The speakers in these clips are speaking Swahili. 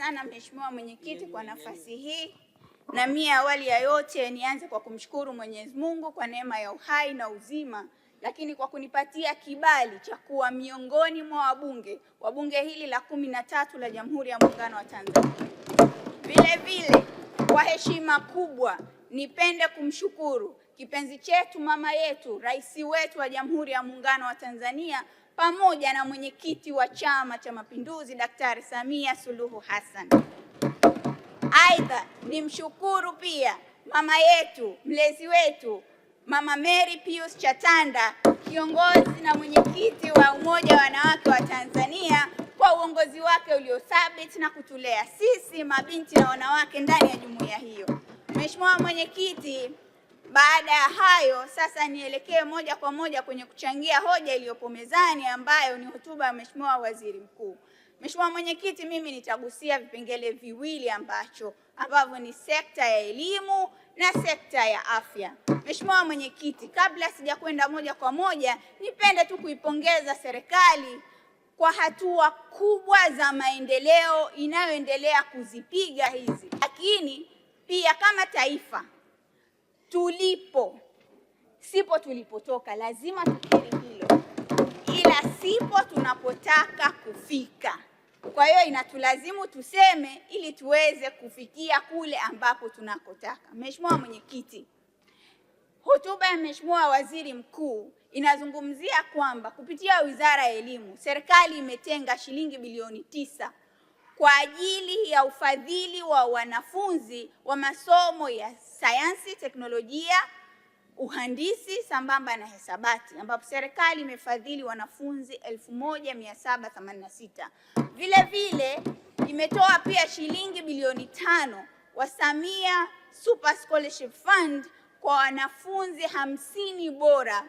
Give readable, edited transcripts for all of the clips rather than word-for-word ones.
sana Mheshimiwa Mwenyekiti kwa nafasi hii. Na mimi awali ya yote nianze kwa kumshukuru Mwenyezi Mungu kwa neema ya uhai na uzima, lakini kwa kunipatia kibali cha kuwa miongoni mwa wabunge hili la 13 la Jamhuri ya Muungano wa Tanzania. Vile vile kwa heshima kubwa nipende kumshukuru kipenzi chetu, mama yetu, rais wetu wa Jamhuri ya Muungano wa Tanzania, pamoja na mwenyekiti wa Chama cha Mapinduzi Daktari Samia Suluhu Hassan. Aidha, nimshukuru pia mama yetu, mlezi wetu, Mama Mary Pius Chatanda, kiongozi na mwenyekiti wa Umoja wa Wanawake wa Tanzania, kwa uongozi wake uliothabiti na kutulea sisi mabinti na wanawake ndani ya jumuiya hiyo. Mheshimiwa Mwenyekiti, baada ya hayo sasa nielekee moja kwa moja kwenye kuchangia hoja iliyopo mezani, ambayo ni hotuba ya Mheshimiwa Waziri Mkuu. Mheshimiwa Mwenyekiti, mimi nitagusia vipengele viwili ambavyo ni sekta ya elimu na sekta ya afya. Mheshimiwa Mwenyekiti, kabla sijakwenda moja kwa moja, nipende tu kuipongeza serikali kwa hatua kubwa za maendeleo inayoendelea kuzipiga hizi. Lakini pia kama taifa sipo tulipotoka, lazima tukiri hilo, ila sipo tunapotaka kufika. Kwa hiyo inatulazimu tuseme ili tuweze kufikia kule ambapo tunakotaka. Mheshimiwa Mwenyekiti, hotuba ya Mheshimiwa Waziri Mkuu inazungumzia kwamba kupitia Wizara ya Elimu, serikali imetenga shilingi bilioni 9 kwa ajili ya ufadhili wa wanafunzi wa masomo ya sayansi, teknolojia, uhandisi sambamba na hesabati, ambapo serikali imefadhili wanafunzi 1786. Vile vile imetoa pia shilingi bilioni 5 wa Samia Super Scholarship Fund kwa wanafunzi 50 bora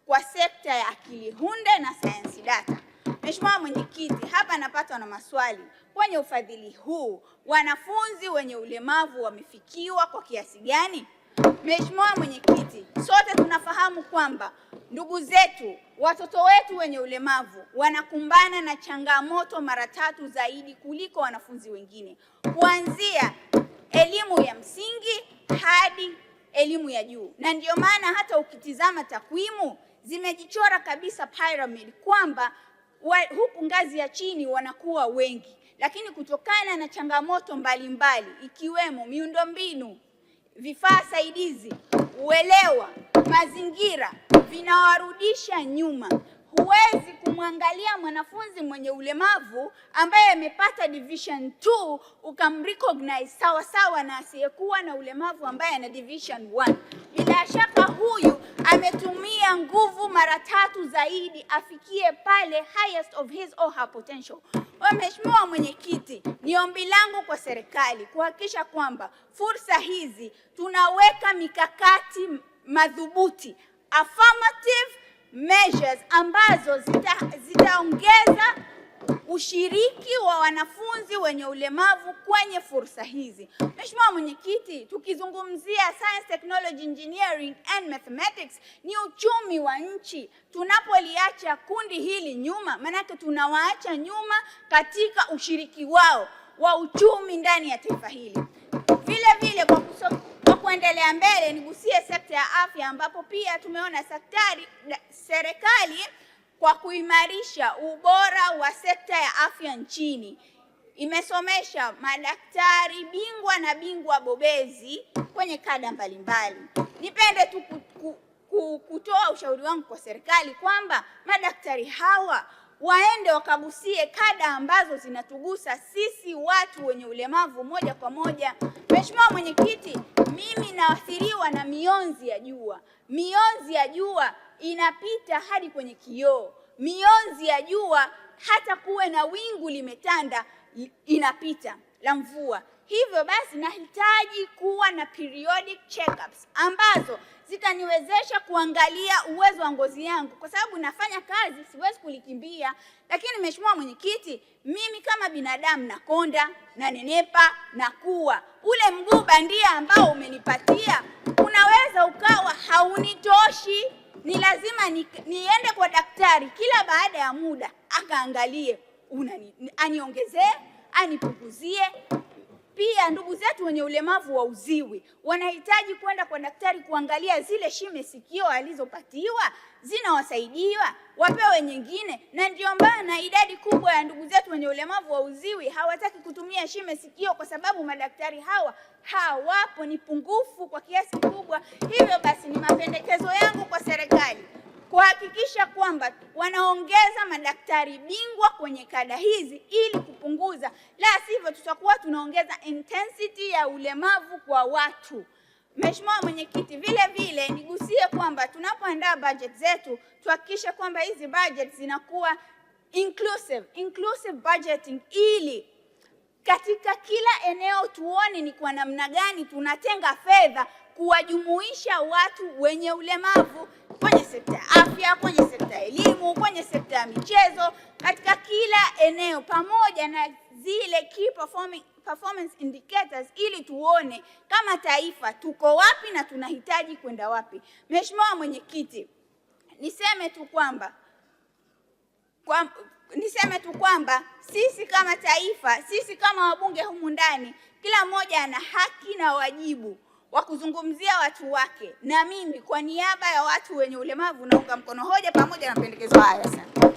kwa sekta ya akili hunde na sayansi data. Mheshimiwa Mwenyekiti, hapa napatwa na maswali. Kwenye ufadhili huu wanafunzi wenye ulemavu wamefikiwa kwa kiasi gani? Mheshimiwa Mwenyekiti, sote tunafahamu kwamba ndugu zetu, watoto wetu wenye ulemavu wanakumbana na changamoto mara 3 zaidi kuliko wanafunzi wengine, kuanzia elimu ya msingi hadi elimu ya juu. Na ndio maana hata ukitizama takwimu zimejichora kabisa pyramid kwamba huku ngazi ya chini wanakuwa wengi, lakini kutokana na changamoto mbalimbali ikiwemo miundombinu, vifaa saidizi, uelewa, mazingira, vinawarudisha nyuma. Huwezi kumwangalia mwanafunzi mwenye ulemavu ambaye amepata division 2 ukamrecognize sawa sawa na asiyekuwa na ulemavu ambaye ana division 1. Bila shaka huyu ametumia nguvu mara 3 zaidi afikie pale highest of his or her potential. Mheshimiwa Mwenyekiti, ni ombi langu kwa serikali kuhakikisha kwamba fursa hizi tunaweka mikakati madhubuti, affirmative measures ambazo zitaongeza ushiriki wa wanafunzi wenye ulemavu kwenye fursa hizi. Mheshimiwa Mwenyekiti, tukizungumzia science, technology, engineering and mathematics ni uchumi wa nchi. Tunapoliacha kundi hili nyuma, manake tunawaacha nyuma katika ushiriki wao wa uchumi ndani ya taifa hili. Vile vile kwa kuendelea mbele, nigusie sekta ya afya, ambapo pia tumeona serikali kwa kuimarisha ubora wa sekta ya afya nchini imesomesha madaktari bingwa na bingwa bobezi kwenye kada mbalimbali. Nipende tu kutoa ushauri wangu kwa serikali kwamba madaktari hawa waende wakagusie kada ambazo zinatugusa sisi watu wenye ulemavu moja kwa moja. Mheshimiwa Mwenyekiti, mimi naathiriwa na mionzi ya jua. Mionzi ya jua inapita hadi kwenye kioo. Mionzi ya jua hata kuwe na wingu limetanda inapita la mvua. Hivyo basi nahitaji kuwa na periodic checkups ambazo zitaniwezesha kuangalia uwezo wa ngozi yangu, kwa sababu nafanya kazi, siwezi kulikimbia. Lakini Mheshimiwa Mwenyekiti, mimi kama binadamu nakonda, nanenepa, nakuwa. Ule mguu bandia ambao umenipatia unaweza ukawa haunitoshi. Ni lazima niende kwa daktari kila baada ya muda akaangalie, aniongezee anipunguzie. Pia ndugu zetu wenye ulemavu wa uziwi wanahitaji kwenda kwa daktari kuangalia zile shime sikio alizopatiwa zinawasaidiwa, wapewe nyingine. Na ndio maana idadi kubwa ya ndugu zetu wenye ulemavu wa uziwi hawataki kutumia shime sikio, kwa sababu madaktari hawa hawapo, ni pungufu kwa kiasi kikubwa. Hivyo basi ni mapendekezo yangu kwa serikali kuhakikisha kwamba wanaongeza madaktari bingwa kwenye kada hizi ili kupunguza, la sivyo tutakuwa tunaongeza intensity ya ulemavu kwa watu. Mheshimiwa Mwenyekiti, vile vile nigusie kwamba tunapoandaa budget zetu tuhakikishe kwamba hizi budget zinakuwa inclusive budgeting, ili katika kila eneo tuone ni kwa namna gani tunatenga fedha kuwajumuisha watu wenye ulemavu kwenye sekta ya afya, kwenye sekta ya elimu, kwenye sekta ya michezo, katika kila eneo, pamoja na zile key performance indicators, ili tuone kama taifa tuko wapi na tunahitaji kwenda wapi. Mheshimiwa Mwenyekiti, niseme tu kwamba sisi kama taifa, sisi kama wabunge humu ndani, kila mmoja ana haki na wajibu wa kuzungumzia watu wake, na mimi kwa niaba ya watu wenye ulemavu naunga mkono hoja pamoja na mapendekezo haya sana.